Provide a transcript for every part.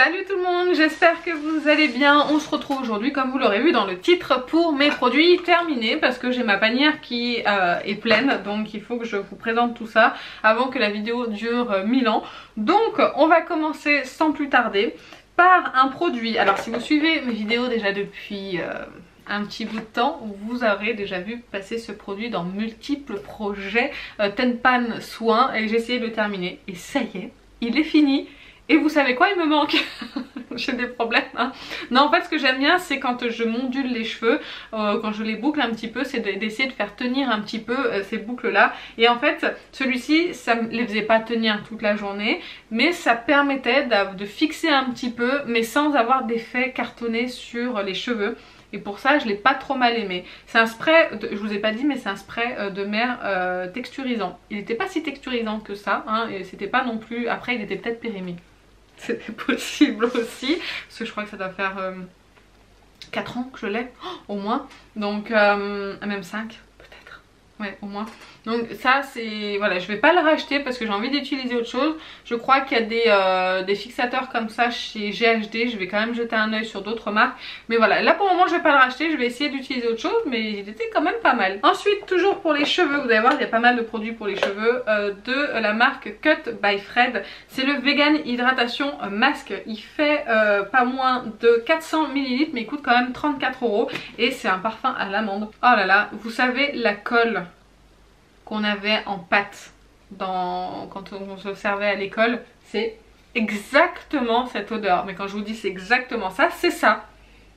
Salut tout le monde, j'espère que vous allez bien. On se retrouve aujourd'hui, comme vous l'aurez vu dans le titre, pour mes produits terminés, parce que j'ai ma panière qui est pleine, donc il faut que je vous présente tout ça avant que la vidéo dure 1000 ans. Donc on va commencer sans plus tarder par un produit. Alors si vous suivez mes vidéos déjà depuis un petit bout de temps, vous aurez déjà vu passer ce produit dans multiples projets Tenpan soins, et j'ai essayé de le terminer et ça y est, il est fini. Et vous savez quoi, il me manque j'ai des problèmes hein. Non, en fait ce que j'aime bien c'est quand je mondule les cheveux, quand je les boucle un petit peu, c'est d'essayer de faire tenir un petit peu ces boucles là. Et en fait celui-ci ça me les faisait pas tenir toute la journée, mais ça permettait de fixer un petit peu mais sans avoir d'effet cartonné sur les cheveux. Et pour ça je l'ai pas trop mal aimé. C'est un spray, je vous ai pas dit, mais c'est un spray de mer texturisant. Il n'était pas si texturisant que ça hein, et c'était pas non plus, après il était peut-être périmé. C'était possible aussi, parce que je crois que ça doit faire 4 ans que je l'ai, au moins. Donc même 5 peut-être, ouais au moins. Donc ça c'est, voilà, je vais pas le racheter parce que j'ai envie d'utiliser autre chose. Je crois qu'il y a des fixateurs comme ça chez GHD, je vais quand même jeter un oeil sur d'autres marques. Mais voilà, là pour le moment je vais pas le racheter, je vais essayer d'utiliser autre chose, mais il était quand même pas mal. Ensuite, toujours pour les cheveux, vous allez voir il y a pas mal de produits pour les cheveux de la marque Cut by Fred. C'est le Vegan Hydratation Mask, il fait pas moins de 400 ml mais il coûte quand même 34 € et c'est un parfum à l'amande. Oh là là, vous savez la colle qu'on avait en pâte quand on se servait à l'école, c'est exactement cette odeur. Mais quand je vous dis c'est exactement ça, c'est ça.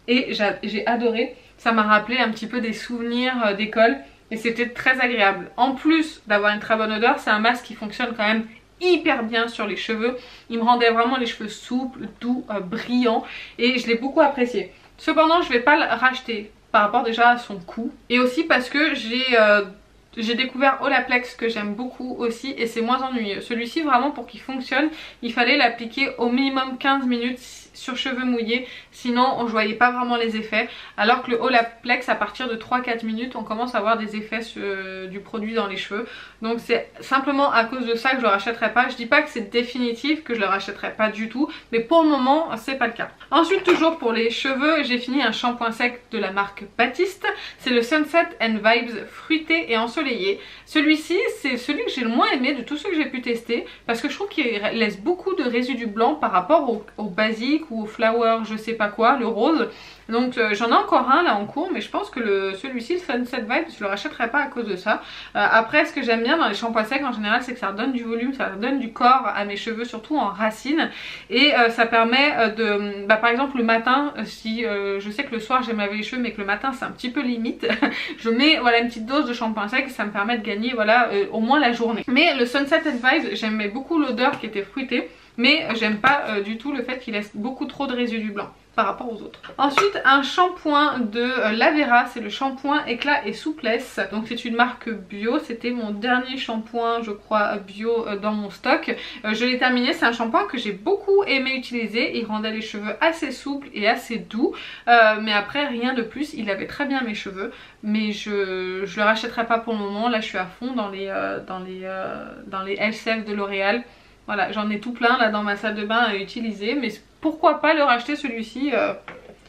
Et j'ai adoré, ça m'a rappelé un petit peu des souvenirs d'école et c'était très agréable. En plus d'avoir une très bonne odeur, c'est un masque qui fonctionne quand même hyper bien sur les cheveux. Il me rendait vraiment les cheveux souples, doux, brillants et je l'ai beaucoup apprécié. Cependant je vais pas le racheter par rapport déjà à son coût et aussi parce que j'ai découvert Olaplex que j'aime beaucoup aussi et c'est moins ennuyeux. Celui-ci vraiment pour qu'il fonctionne il fallait l'appliquer au minimum 15 minutes sur cheveux mouillés, sinon on ne voyait pas vraiment les effets. Alors que le Olaplex à partir de 3-4 minutes on commence à voir des effets du produit dans les cheveux. Donc c'est simplement à cause de ça que je le rachèterai pas. Je dis pas que c'est définitif, que je le rachèterai pas du tout, mais pour le moment c'est pas le cas. Ensuite toujours pour les cheveux, j'ai fini un shampoing sec de la marque Batiste. C'est le Sunset and Vibes fruité et ensoleillé. Celui-ci c'est celui que j'ai le moins aimé de tous ceux que j'ai pu tester parce que je trouve qu'il laisse beaucoup de résidus blancs par rapport au basique ou au flower je sais pas quoi, le rose. Donc j'en ai encore un là en cours, mais je pense que celui-ci, le Sunset Vibe, je le rachèterai pas à cause de ça. Après ce que j'aime bien dans les shampoings secs en général, c'est que ça redonne du volume, ça redonne du corps à mes cheveux, surtout en racines. Et ça permet par exemple le matin, si je sais que le soir j'aime laver les cheveux mais que le matin c'est un petit peu limite, je mets voilà une petite dose de shampoing sec, ça me permet de gagner voilà au moins la journée. Mais le Sunset Vibe, j'aimais beaucoup l'odeur qui était fruitée, mais j'aime pas du tout le fait qu'il laisse beaucoup trop de résidus blancs par rapport aux autres. Ensuite un shampoing de Lavera, c'est le shampoing éclat et souplesse. Donc c'est une marque bio, c'était mon dernier shampoing je crois bio dans mon stock. Je l'ai terminé, c'est un shampoing que j'ai beaucoup aimé utiliser, il rendait les cheveux assez souples et assez doux. Mais après rien de plus, il avait très bien mes cheveux. Mais je le rachèterai pas pour le moment, là je suis à fond dans les LCF de L'Oréal. Voilà, j'en ai tout plein là dans ma salle de bain à utiliser, mais pourquoi pas le racheter celui-ci,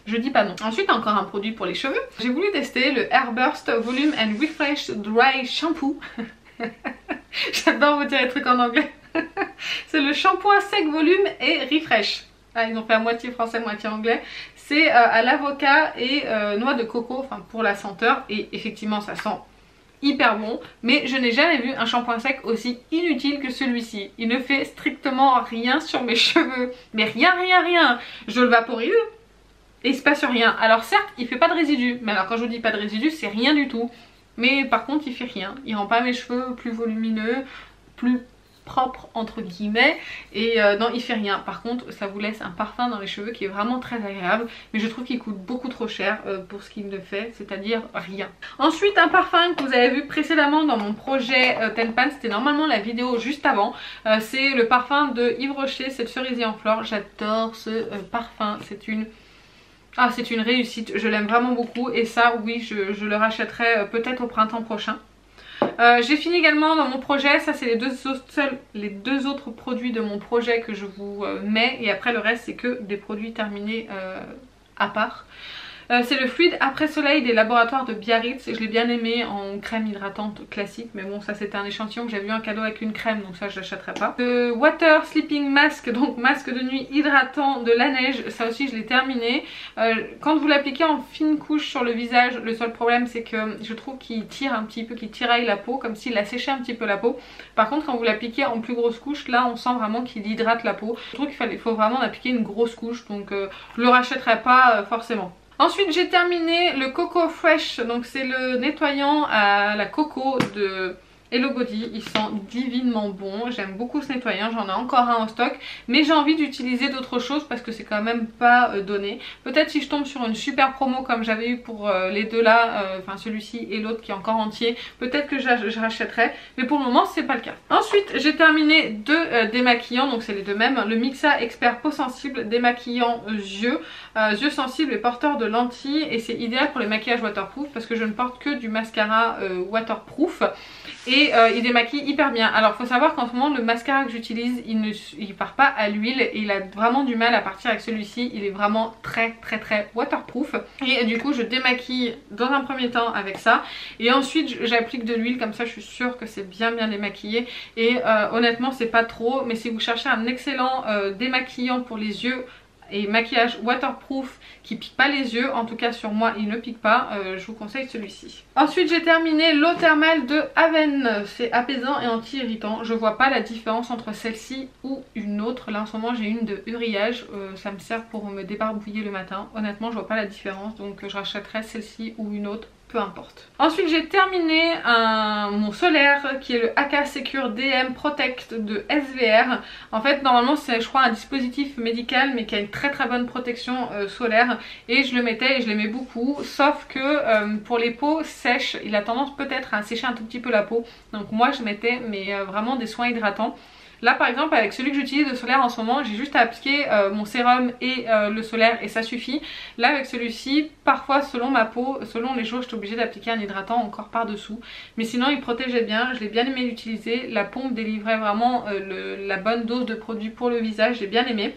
je dis pas non. Ensuite encore un produit pour les cheveux. J'ai voulu tester le Airburst Volume and Refresh Dry Shampoo. J'adore vous dire les trucs en anglais. C'est le shampoing sec volume et refresh. Ah, ils ont fait à moitié français, moitié anglais. C'est à l'avocat et noix de coco, enfin pour la senteur, et effectivement ça sent hyper bon, mais je n'ai jamais vu un shampoing sec aussi inutile que celui-ci. Il ne fait strictement rien sur mes cheveux, mais rien. Je le vaporise et il se passe rien. Alors certes il fait pas de résidus, mais alors quand je vous dis pas de résidus c'est rien du tout, mais par contre il fait rien, il rend pas mes cheveux plus volumineux, plus propre entre guillemets, et non il fait rien. Par contre ça vous laisse un parfum dans les cheveux qui est vraiment très agréable, mais je trouve qu'il coûte beaucoup trop cher pour ce qu'il ne fait, c'est à dire rien. Ensuite un parfum que vous avez vu précédemment dans mon projet Tenpan, c'était normalement la vidéo juste avant, c'est le parfum de Yves Rocher, c'est le cerisier en fleurs. J'adore ce parfum, c'est une réussite, je l'aime vraiment beaucoup et ça oui je le rachèterai peut-être au printemps prochain. J'ai fini également dans mon projet, ça c'est les deux autres produits de mon projet que je vous mets, et après le reste c'est que des produits terminés à part. C'est le fluide après soleil des laboratoires de Biarritz. Je l'ai bien aimé en crème hydratante classique, mais bon ça c'était un échantillon que j'avais eu un cadeau avec une crème, donc ça je l'achèterai pas. Le Water Sleeping Mask, donc masque de nuit hydratant de La Neige, ça aussi je l'ai terminé. Quand vous l'appliquez en fine couche sur le visage, le seul problème c'est que je trouve qu'il tire un petit peu, qu'il tiraille la peau, comme s'il a séché un petit peu la peau. Par contre quand vous l'appliquez en plus grosse couche, là on sent vraiment qu'il hydrate la peau. Je trouve qu'il faut vraiment appliquer une grosse couche, donc je le rachèterai pas forcément. Ensuite j'ai terminé le Coco Fresh, donc c'est le nettoyant à la coco de Hello Body. Il sent divinement bon, j'aime beaucoup ce nettoyant, j'en ai encore un en stock, mais j'ai envie d'utiliser d'autres choses parce que c'est quand même pas donné. Peut-être si je tombe sur une super promo comme j'avais eu pour les deux là, enfin celui-ci et l'autre qui est encore entier, peut-être que je rachèterai, mais pour le moment c'est pas le cas. Ensuite j'ai terminé deux démaquillants, donc c'est les deux mêmes, le Mixa Expert Peau Sensible démaquillant yeux, yeux sensibles et porteurs de lentilles, et c'est idéal pour les maquillages waterproof parce que je ne porte que du mascara waterproof. Et il démaquille hyper bien. Alors faut savoir qu'en ce moment le mascara que j'utilise il part pas à l'huile et il a vraiment du mal à partir avec celui-ci. Il est vraiment très waterproof. Et du coup je démaquille dans un premier temps avec ça. Et ensuite j'applique de l'huile, comme ça je suis sûre que c'est bien démaquillé. Et honnêtement c'est pas trop. Mais si vous cherchez un excellent démaquillant pour les yeux et maquillage waterproof qui pique pas les yeux, en tout cas sur moi il ne pique pas, je vous conseille celui-ci. Ensuite j'ai terminé l'eau thermale de Aven, c'est apaisant et anti-irritant. Je vois pas la différence entre celle-ci ou une autre. Là en ce moment j'ai une de Uriage, ça me sert pour me débarbouiller le matin. Honnêtement je vois pas la différence, donc je rachèterai celle-ci ou une autre, peu importe. Ensuite j'ai terminé mon solaire qui est le AK Secure DM Protect de SVR. En fait normalement c'est je crois un dispositif médical mais qui a une très bonne protection solaire, et je le mettais et je l'aimais beaucoup, sauf que pour les peaux sèches il a tendance peut-être à sécher un tout petit peu la peau, donc moi je mettais mais vraiment des soins hydratants. Là par exemple avec celui que j'utilise de solaire en ce moment, j'ai juste à appliquer mon sérum et le solaire et ça suffit. Là avec celui-ci, parfois selon ma peau, selon les jours, j'étais obligée d'appliquer un hydratant encore par dessous. Mais sinon il protégeait bien, je l'ai bien aimé l'utiliser. La pompe délivrait vraiment la bonne dose de produit pour le visage, j'ai bien aimé.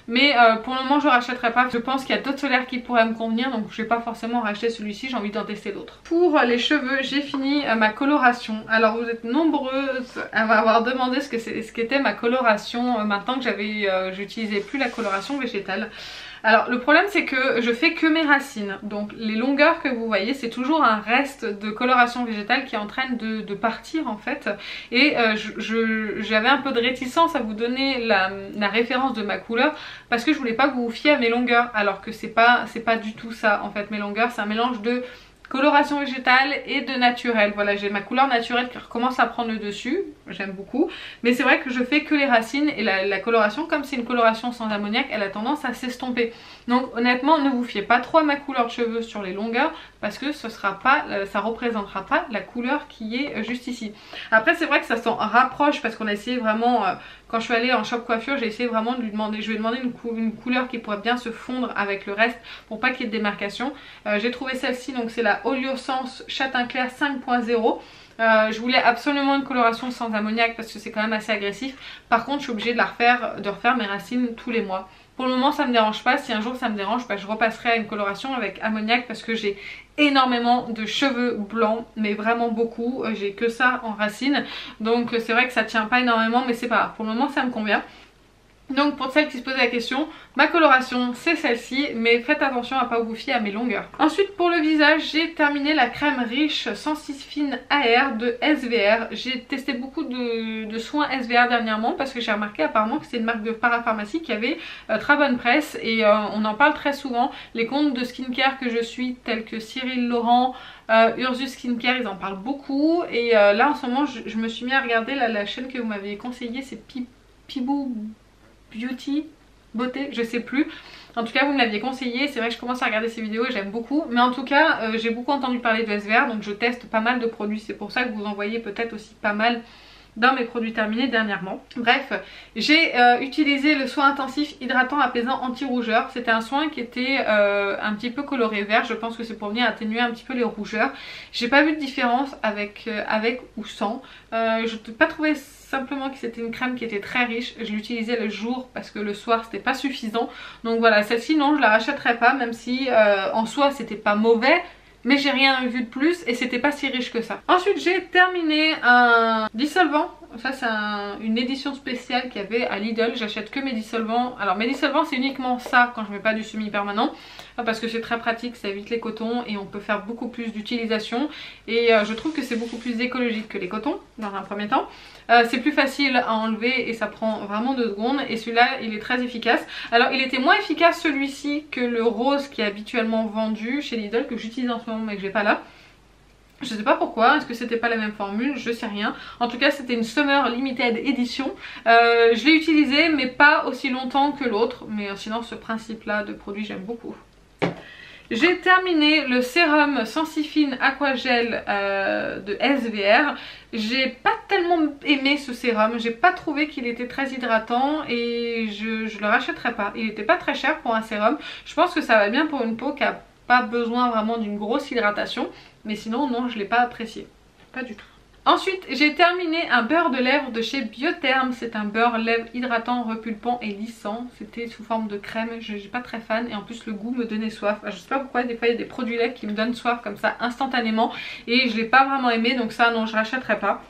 Mais pour le moment je ne rachèterai pas, je pense qu'il y a d'autres solaires qui pourraient me convenir, donc je vais pas forcément racheter celui-ci, j'ai envie d'en tester d'autres. Pour les cheveux j'ai fini ma coloration. Alors vous êtes nombreuses à m'avoir demandé ce qu'était ma coloration maintenant que j'utilisais plus la coloration végétale. Alors le problème c'est que je fais que mes racines, donc les longueurs que vous voyez c'est toujours un reste de coloration végétale qui est en train de partir en fait. Et j'avais un peu de réticence à vous donner la référence de ma couleur parce que je voulais pas que vous vous fiez à mes longueurs, alors que c'est pas du tout ça en fait. Mes longueurs c'est un mélange de coloration végétale et de naturel. Voilà, j'ai ma couleur naturelle qui recommence à prendre le dessus, j'aime beaucoup, mais c'est vrai que je fais que les racines, et la coloration, comme c'est une coloration sans ammoniac, elle a tendance à s'estomper. Donc honnêtement ne vous fiez pas trop à ma couleur de cheveux sur les longueurs parce que ça représentera pas la couleur qui est juste ici. Après c'est vrai que ça s'en rapproche parce qu'on a essayé vraiment, quand je suis allée en shop coiffure, j'ai essayé vraiment de lui demander, je lui ai demandé une couleur qui pourrait bien se fondre avec le reste pour pas qu'il y ait de démarcation. J'ai trouvé celle-ci, donc c'est la Oleosense Châtain Clair 5.0. Je voulais absolument une coloration sans ammoniac parce que c'est quand même assez agressif. Par contre je suis obligée de refaire mes racines tous les mois. Pour le moment ça me dérange pas, si un jour ça me dérange, je repasserai à une coloration avec ammoniac parce que j'ai énormément de cheveux blancs, mais vraiment beaucoup, j'ai que ça en racines, donc c'est vrai que ça tient pas énormément, mais c'est pas grave, pour le moment ça me convient. Donc pour celles qui se posent la question, ma coloration c'est celle-ci, mais faites attention à pas vous fier à mes longueurs. Ensuite pour le visage, j'ai terminé la crème riche 106 fine AR de SVR. J'ai testé beaucoup de soins SVR dernièrement parce que j'ai remarqué apparemment que c'est une marque de parapharmacie qui avait très bonne presse, et on en parle très souvent. Les comptes de skincare que je suis tels que Cyril Laurent, Ursus Skincare, ils en parlent beaucoup, et là en ce moment je me suis mis à regarder la chaîne que vous m'aviez conseillé, c'est Pibou Beauty, beauté, je sais plus. En tout cas vous me l'aviez conseillé, c'est vrai que je commence à regarder ces vidéos et j'aime beaucoup. Mais en tout cas j'ai beaucoup entendu parler de SVR, donc je teste pas mal de produits. C'est pour ça que vous en voyez peut-être aussi pas mal dans mes produits terminés dernièrement. Bref, j'ai utilisé le soin intensif hydratant apaisant anti-rougeur. C'était un soin qui était un petit peu coloré vert, je pense que c'est pour venir atténuer un petit peu les rougeurs. J'ai pas vu de différence avec ou sans. Je n'ai pas trouvé simplement que c'était une crème qui était très riche. Je l'utilisais le jour parce que le soir c'était pas suffisant. Donc voilà, celle-ci non, je la rachèterai pas, même si en soi c'était pas mauvais. Mais j'ai rien vu de plus et c'était pas si riche que ça. Ensuite j'ai terminé un dissolvant. Ça c'est une édition spéciale qu'il y avait à Lidl. J'achète que mes dissolvants. Alors mes dissolvants c'est uniquement ça quand je mets pas du semi-permanent. Parce que c'est très pratique, ça évite les cotons et on peut faire beaucoup plus d'utilisation. Et je trouve que c'est beaucoup plus écologique que les cotons dans un premier temps. C'est plus facile à enlever et ça prend vraiment 2 secondes. Et celui-là il est très efficace. Alors il était moins efficace celui-ci que le rose qui est habituellement vendu chez Lidl, que j'utilise en ce moment mais que j'ai pas là. Je sais pas pourquoi, est-ce que c'était pas la même formule, je sais rien. En tout cas c'était une Summer Limited Edition. Je l'ai utilisé mais pas aussi longtemps que l'autre. Mais sinon ce principe là de produit j'aime beaucoup. J'ai terminé le sérum Sensifine Aquagel de SVR. J'ai pas tellement aimé ce sérum, j'ai pas trouvé qu'il était très hydratant et je le rachèterai pas. Il était pas très cher pour un sérum. Je pense que ça va bien pour une peau qui a pas besoin vraiment d'une grosse hydratation. Mais sinon non, je l'ai pas apprécié. Pas du tout. Ensuite j'ai terminé un beurre de lèvres de chez Biotherm. C'est un beurre lèvres hydratant, repulpant et lissant. C'était sous forme de crème, je suis pas très fan et en plus le goût me donnait soif. Je sais pas pourquoi des fois il y a des produits laits qui me donnent soif comme ça instantanément. Et je l'ai pas vraiment aimé, donc ça non je rachèterai pas.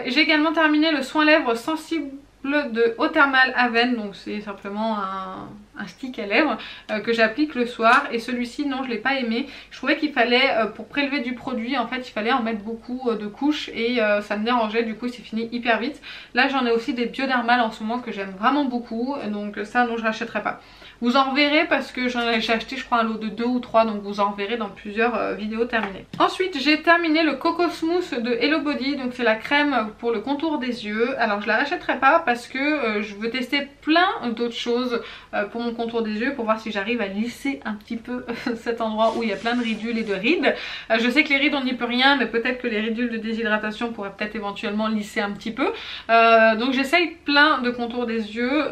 J'ai également terminé le soin lèvres sensible de Eau Thermale Aven, donc c'est simplement un stick à lèvres que j'applique le soir. Et celui-ci non je l'ai pas aimé. Je trouvais qu'il fallait pour prélever du produit en fait il fallait en mettre beaucoup de couches et ça me dérangeait, du coup c'est fini hyper vite. Là j'en ai aussi des biodermales en ce moment que j'aime vraiment beaucoup, donc ça non je rachèterai pas. Vous en reverrez parce que j'ai acheté je crois un lot de 2 ou 3, donc vous en reverrez dans plusieurs vidéos terminées. Ensuite j'ai terminé le Coco Smooth de Hello Body, donc c'est la crème pour le contour des yeux. Alors je la rachèterai pas parce que je veux tester plein d'autres choses pour mon contour des yeux, pour voir si j'arrive à lisser un petit peu cet endroit où il y a plein de ridules et de rides. Je sais que les rides on n'y peut rien, mais peut-être que les ridules de déshydratation pourraient peut-être éventuellement lisser un petit peu. Donc j'essaye plein de contours des yeux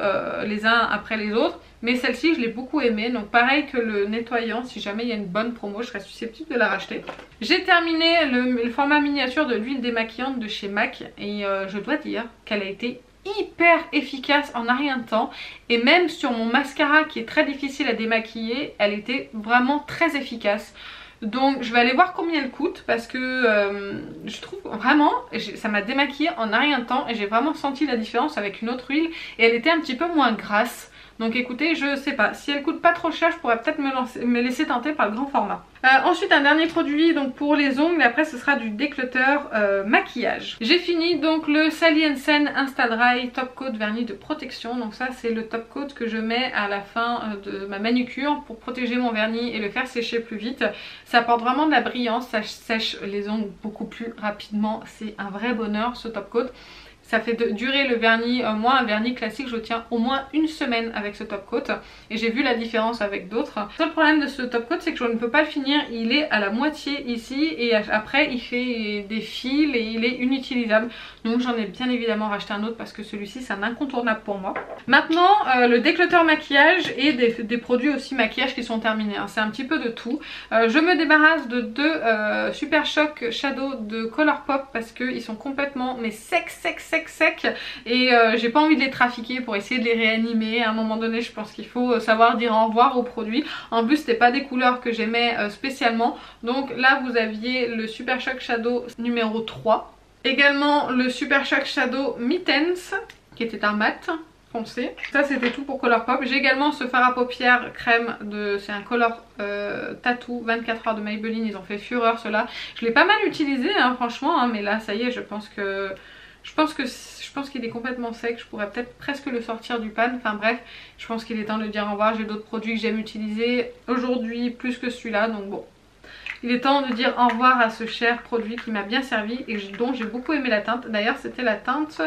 les uns après les autres. Mais celle-ci je l'ai beaucoup aimée, donc pareil que le nettoyant, si jamais il y a une bonne promo je serais susceptible de la racheter. J'ai terminé le format miniature de l'huile démaquillante de chez MAC et je dois dire qu'elle a été hyper efficace en un rien de temps. Et même sur mon mascara qui est très difficile à démaquiller, elle était vraiment très efficace. Donc je vais aller voir combien elle coûte parce que je trouve vraiment, ça m'a démaquillé en un rien de temps et j'ai vraiment senti la différence avec une autre huile et elle était un petit peu moins grasse. Donc écoutez, je sais pas, si elle coûte pas trop cher je pourrais peut-être me laisser tenter par le grand format. Ensuite un dernier produit donc pour les ongles, et après ce sera du déclutter maquillage. J'ai fini donc le Sally Sen Insta Dry Top Coat vernis de protection. Donc ça c'est le top coat que je mets à la fin de ma manucure pour protéger mon vernis et le faire sécher plus vite. Ça apporte vraiment de la brillance, ça sèche les ongles beaucoup plus rapidement, c'est un vrai bonheur ce top coat. Ça fait durer le vernis, moi un vernis classique je tiens au moins une semaine avec ce top coat et j'ai vu la différence avec d'autres. Le seul problème de ce top coat c'est que je ne peux pas le finir, il est à la moitié ici et après il fait des fils et il est inutilisable. Donc j'en ai bien évidemment racheté un autre parce que celui-ci c'est un incontournable pour moi. Maintenant le déclutter maquillage et des produits aussi maquillage qui sont terminés, hein. C'est un petit peu de tout. Je me débarrasse de 2 Super Shock Shadow de Colourpop parce qu'ils sont complètement mais secs et j'ai pas envie de les trafiquer pour essayer de les réanimer. À un moment donné je pense qu'il faut savoir dire au revoir aux produits. En plus c'était pas des couleurs que j'aimais spécialement. Donc là vous aviez le Super Shock Shadow numéro 3. Également le Super Shock Shadow Mittens qui était un mat foncé. Ça c'était tout pour Colourpop. J'ai également ce fard à paupières crème de, c'est un Color Tattoo 24 heures de Maybelline. Ils ont fait fureur ceux-là. Je l'ai pas mal utilisé hein, franchement hein, mais là ça y est je pense qu'il est complètement sec, je pourrais peut-être presque le sortir du pan. Enfin bref, je pense qu'il est temps de dire au revoir. J'ai d'autres produits que j'aime utiliser aujourd'hui plus que celui-là, donc bon. Il est temps de dire au revoir à ce cher produit qui m'a bien servi et dont j'ai beaucoup aimé la teinte. D'ailleurs c'était la teinte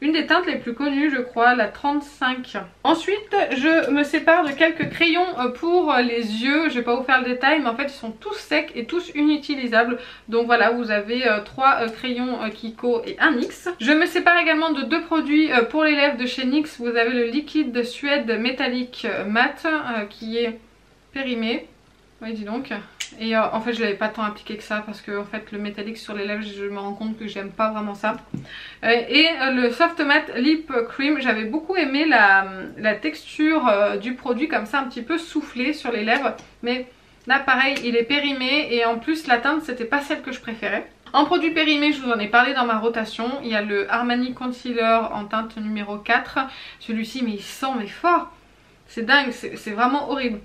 une des teintes les plus connues je crois, la 35. Ensuite je me sépare de quelques crayons pour les yeux. Je vais pas vous faire le détail mais en fait ils sont tous secs et tous inutilisables. Donc voilà, vous avez 3 crayons Kiko et un NYX. Je me sépare également de 2 produits pour les lèvres de chez NYX. Vous avez le liquide de Suède métallique mat qui est périmé. Oui, dis donc. Et en fait je l'avais pas tant appliqué que ça parce que en fait le métallique sur les lèvres je me rends compte que j'aime pas vraiment ça. Et le Soft Matte Lip Cream, j'avais beaucoup aimé la texture du produit comme ça un petit peu soufflé sur les lèvres. Mais là pareil il est périmé et en plus la teinte c'était pas celle que je préférais. En produit périmé, je vous en ai parlé dans ma rotation, il y a le Armani Concealer en teinte numéro 4. Celui-ci mais il sent mais fort. C'est dingue, c'est vraiment horrible.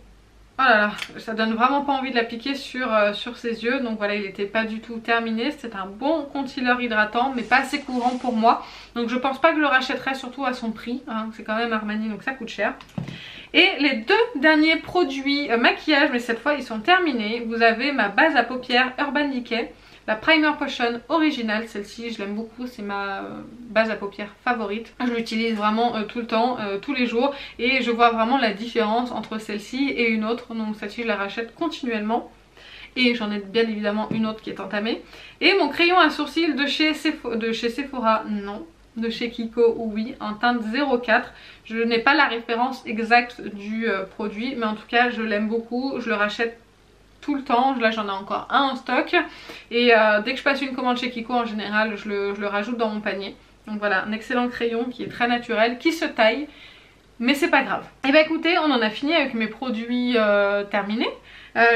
Oh là là, ça donne vraiment pas envie de l'appliquer sur ses yeux. Donc voilà, il n'était pas du tout terminé. C'est un bon concealer hydratant mais pas assez couvrant pour moi. Donc je pense pas que je le rachèterai, surtout à son prix, hein. C'est quand même Armani donc ça coûte cher. Et les 2 derniers produits maquillage, mais cette fois ils sont terminés. Vous avez ma base à paupières Urban Decay, la Primer Potion originale, celle-ci je l'aime beaucoup, c'est ma base à paupières favorite. Je l'utilise vraiment tout le temps, tous les jours, et je vois vraiment la différence entre celle-ci et une autre. Donc celle-ci je la rachète continuellement. Et j'en ai bien évidemment une autre qui est entamée. Et mon crayon à sourcils de chez Sephora, non. De chez Kiko, oui, en teinte 04. Je n'ai pas la référence exacte du produit, mais en tout cas je l'aime beaucoup, je le rachète tout le temps. Là j'en ai encore un en stock et dès que je passe une commande chez Kiko en général je le rajoute dans mon panier. Donc voilà, un excellent crayon qui est très naturel, qui se taille mais c'est pas grave. Et bah écoutez, on en a fini avec mes produits terminés.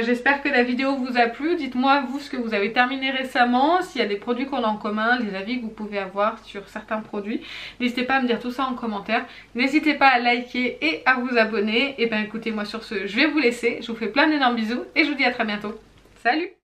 J'espère que la vidéo vous a plu. Dites-moi vous ce que vous avez terminé récemment, s'il y a des produits qu'on a en commun, les avis que vous pouvez avoir sur certains produits. N'hésitez pas à me dire tout ça en commentaire. N'hésitez pas à liker et à vous abonner. Et ben écoutez, moi sur ce je vais vous laisser. Je vous fais plein d'énormes bisous et je vous dis à très bientôt. Salut!